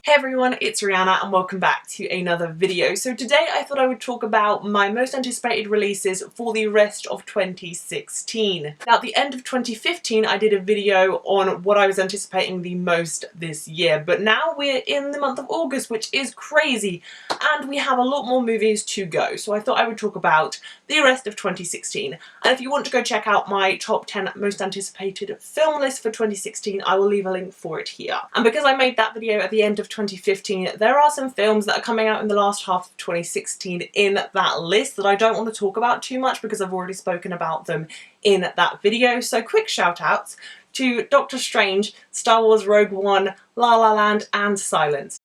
Hey everyone, it's Rihanna and welcome back to another video. So today I thought I would talk about my most anticipated releases for the rest of 2016. Now at the end of 2015 I did a video on what I was anticipating the most this year, but now we're in the month of August, which is crazy, and we have a lot more movies to go. So I thought I would talk about the rest of 2016. And if you want to go check out my top 10 most anticipated film list for 2016, I will leave a link for it here. And because I made that video at the end of 2015, there are some films that are coming out in the last half of 2016 in that list that I don't want to talk about too much because I've already spoken about them in that video. So quick shout outs to Doctor Strange, Star Wars Rogue One, La La Land and Silence.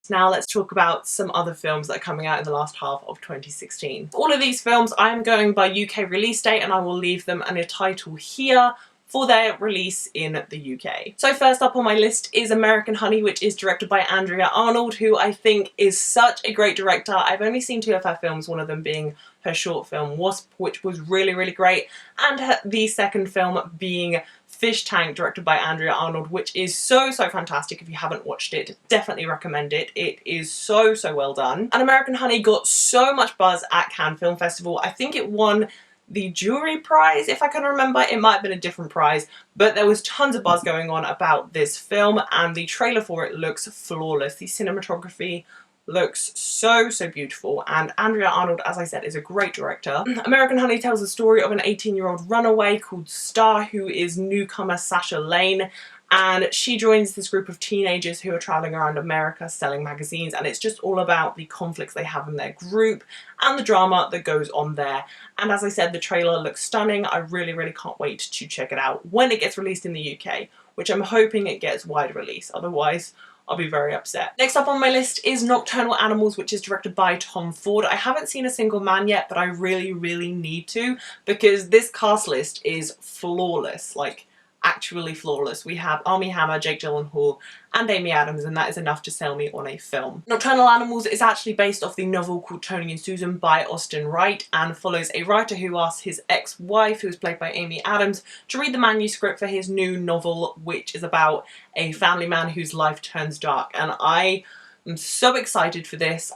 Now let's talk about some other films that are coming out in the last half of 2016. All of these films I am going by UK release date, and I will leave them in a title here for their release in the UK. So first up on my list is American Honey, which is directed by Andrea Arnold, who I think is such a great director. I've only seen two of her films, one of them being her short film Wasp, which was really, really great, and the second film being Fish Tank, directed by Andrea Arnold, which is so fantastic. If you haven't watched it, definitely recommend it. It is so well done. And American Honey got so much buzz at Cannes Film Festival. I think it won the jury prize, if I can remember. It might have been a different prize, but there was tons of buzz going on about this film, and the trailer for it looks flawless. The cinematography looks so beautiful, and Andrea Arnold, as I said, is a great director. American Honey tells the story of an 18-year-old runaway called Star, who is newcomer Sasha Lane, and she joins this group of teenagers who are traveling around America selling magazines, and it's just all about the conflicts they have in their group and the drama that goes on there. And as I said, the trailer looks stunning. I really can't wait to check it out when it gets released in the UK, which I'm hoping it gets wide release, otherwise I'll be very upset. Next up on my list is Nocturnal Animals, which is directed by Tom Ford. I haven't seen A Single Man yet, but I really need to, because this cast list is flawless, like actually flawless. We have Armie Hammer, Jake Gyllenhaal and Amy Adams, and that is enough to sell me on a film. Nocturnal Animals is actually based off the novel called Tony and Susan by Austin Wright, and follows a writer who asks his ex-wife, who is played by Amy Adams, to read the manuscript for his new novel, which is about a family man whose life turns dark. And I am so excited for this.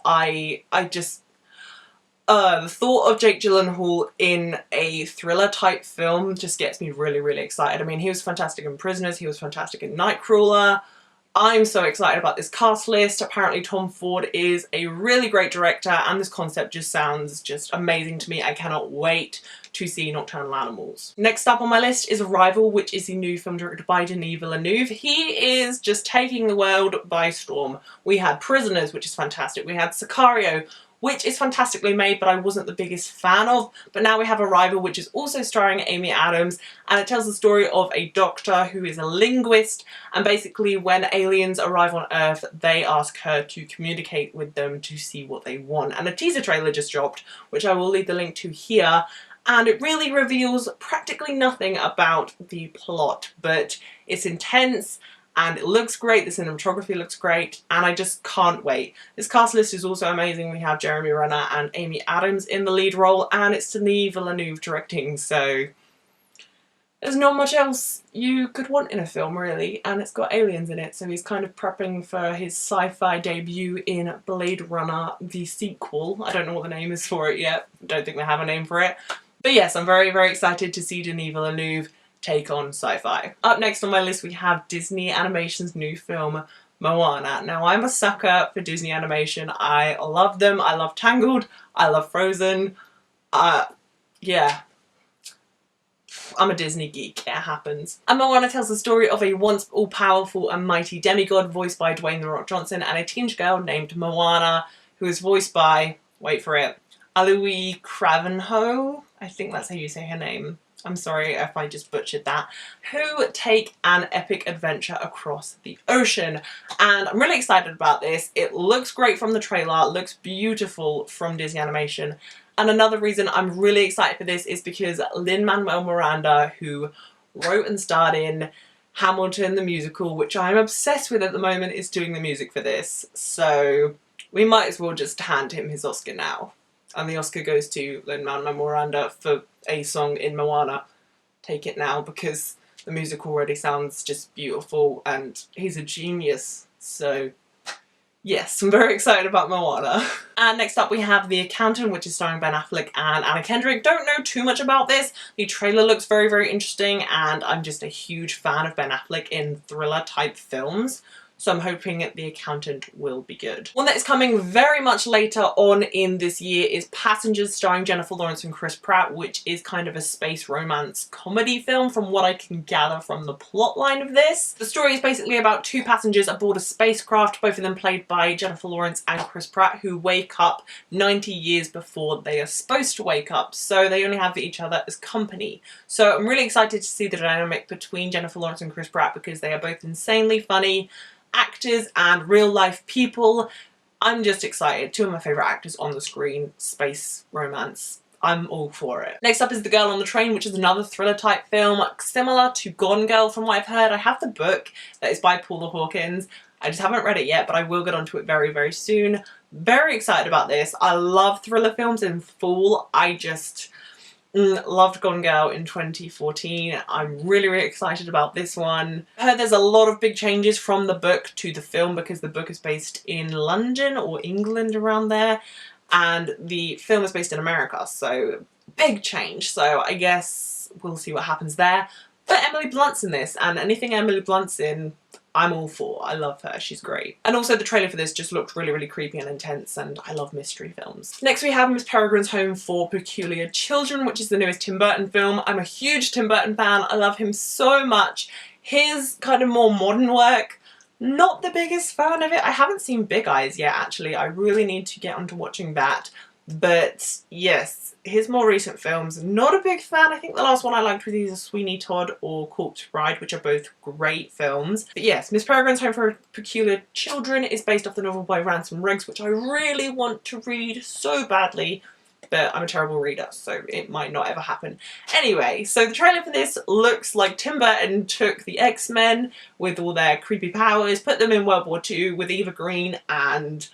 The thought of Jake Gyllenhaal in a thriller type film just gets me really excited. I mean, he was fantastic in Prisoners, he was fantastic in Nightcrawler. I'm so excited about this cast list. Apparently Tom Ford is a really great director, and this concept just sounds just amazing to me. I cannot wait to see Nocturnal Animals. Next up on my list is Arrival, which is the new film directed by Denis Villeneuve. He is just taking the world by storm. We had Prisoners, which is fantastic. We had Sicario, which is fantastically made, but I wasn't the biggest fan of. But now we have Arrival, which is also starring Amy Adams, and it tells the story of a doctor who is a linguist, and basically when aliens arrive on Earth, they ask her to communicate with them to see what they want. And a teaser trailer just dropped, which I will leave the link to here, and it really reveals practically nothing about the plot, but it's intense and it looks great. The cinematography looks great, and I just can't wait. This cast list is also amazing. We have Jeremy Renner and Amy Adams in the lead role, and it's Denis Villeneuve directing, so there's not much else you could want in a film, really, and it's got aliens in it, so he's kind of prepping for his sci-fi debut in Blade Runner, the sequel. I don't know what the name is for it yet. I don't think they have a name for it. But yes, I'm very excited to see Denis Villeneuve take on sci-fi. Up next on my list we have Disney Animation's new film Moana. Now I'm a sucker for Disney animation. I love them. I love Tangled. I love Frozen. Yeah. I'm a Disney geek, it happens. And Moana tells the story of a once all-powerful and mighty demigod voiced by Dwayne "The Rock" Johnson, and a teenage girl named Moana, who is voiced by, wait for it, Aloe Cravenho? I think that's how you say her name. I'm sorry if I just butchered that, who take an epic adventure across the ocean. And I'm really excited about this. It looks great from the trailer, it looks beautiful from Disney Animation. And another reason I'm really excited for this is because Lin-Manuel Miranda, who wrote and starred in Hamilton the musical, which I'm obsessed with at the moment, is doing the music for this. So we might as well just hand him his Oscar now. And the Oscar goes to Lin-Manuel Miranda for a song in Moana. Take it now, because the music already sounds just beautiful and he's a genius. So yes, I'm very excited about Moana. And next up we have The Accountant, which is starring Ben Affleck and Anna Kendrick. Don't know too much about this. The trailer looks very, very interesting, and I'm just a huge fan of Ben Affleck in thriller type films. So I'm hoping The Accountant will be good. One that is coming very much later on in this year is Passengers, starring Jennifer Lawrence and Chris Pratt, which is kind of a space romance comedy film from what I can gather from the plotline of this. The story is basically about two passengers aboard a spacecraft, both of them played by Jennifer Lawrence and Chris Pratt, who wake up 90 years before they are supposed to wake up, so they only have each other as company. So I'm really excited to see the dynamic between Jennifer Lawrence and Chris Pratt because they are both insanely funny actors and real life people. I'm just excited. Two of my favourite actors on the screen. Space romance. I'm all for it. Next up is The Girl on the Train, which is another thriller type film similar to Gone Girl from what I've heard. I have the book that is by Paula Hawkins. I just haven't read it yet, but I will get onto it very, very soon. Very excited about this. I love thriller films in full. I just loved Gone Girl in 2014. I'm really, really excited about this one. I heard there's a lot of big changes from the book to the film because the book is based in London or England, around there, and the film is based in America, so big change. So I guess we'll see what happens there. But Emily Blunt's in this, and anything Emily Blunt's in, I'm all for. I love her, she's great. And also the trailer for this just looked really, really creepy and intense, and I love mystery films. Next we have Miss Peregrine's Home for Peculiar Children, which is the newest Tim Burton film. I'm a huge Tim Burton fan, I love him so much. His kind of more modern work, not the biggest fan of it. I haven't seen Big Eyes yet actually, I really need to get onto watching that. But yes, his more recent films, not a big fan. I think the last one I liked was either Sweeney Todd or Corpse Bride, which are both great films. But yes, Miss Peregrine's Home for Peculiar Children is based off the novel by Ransom Riggs, which I really want to read so badly, but I'm a terrible reader, so it might not ever happen. Anyway, so the trailer for this looks like Tim Burton took the X-Men with all their creepy powers, put them in World War II with Eva Green, and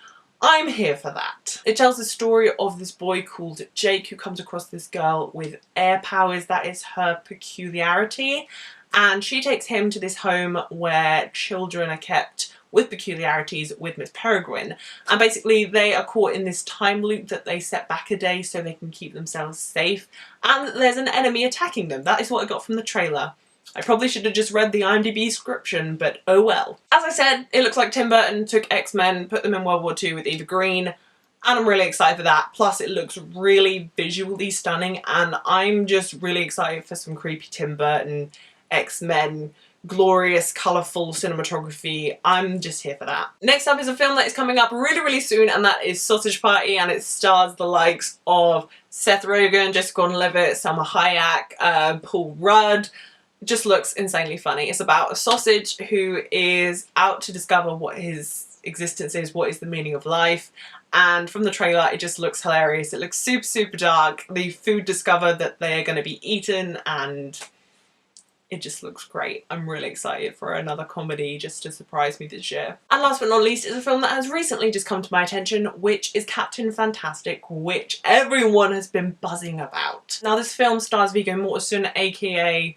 I'm here for that. It tells the story of this boy called Jake who comes across this girl with air powers. That is her peculiarity. And she takes him to this home where children are kept with peculiarities with Miss Peregrine. And basically they are caught in this time loop that they set back a day so they can keep themselves safe. And there's an enemy attacking them. That is what I got from the trailer. I probably should have just read the IMDb description, but oh well. As I said, it looks like Tim Burton took X-Men, put them in World War II with Eva Green, and I'm really excited for that. Plus it looks really visually stunning, and I'm just really excited for some creepy Tim Burton, X-Men, glorious, colourful cinematography. I'm just here for that. Next up is a film that is coming up really, really soon, and that is Sausage Party, and it stars the likes of Seth Rogen, Jessica Gordon-Levitt, Salma Hayek, Paul Rudd. Just looks insanely funny. It's about a sausage who is out to discover what his existence is, what is the meaning of life, and from the trailer it just looks hilarious. It looks super, super dark. The food discover that they are going to be eaten, and it just looks great. I'm really excited for another comedy just to surprise me this year. And last but not least is a film that has recently just come to my attention, which is Captain Fantastic, which everyone has been buzzing about. Now this film stars Viggo Mortensen, aka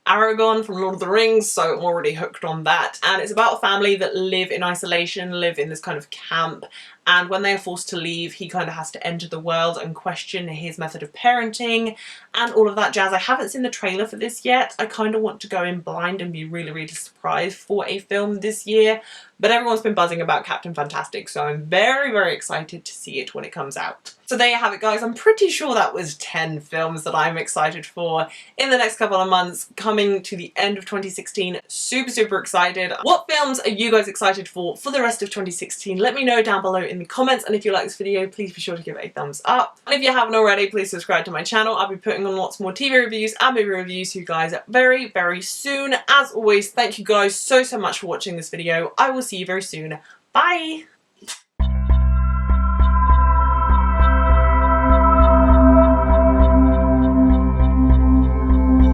Aragorn from Lord of the Rings, so I'm already hooked on that. And it's about a family that live in isolation, live in this kind of camp, and when they are forced to leave, he kind of has to enter the world and question his method of parenting and all of that jazz. I haven't seen the trailer for this yet. I kind of want to go in blind and be really, really surprised for a film this year, but everyone's been buzzing about Captain Fantastic, so I'm very, very excited to see it when it comes out. So there you have it, guys. I'm pretty sure that was 10 films that I'm excited for in the next couple of months, coming to the end of 2016. Super, super excited. What films are you guys excited for the rest of 2016? Let me know down below in the comments, and if you like this video, please be sure to give it a thumbs up. And if you haven't already, please subscribe to my channel. I'll be putting on lots more TV reviews and movie reviews for you guys very, very soon. As always, thank you guys so, so much for watching this video. I will see you very soon. Bye!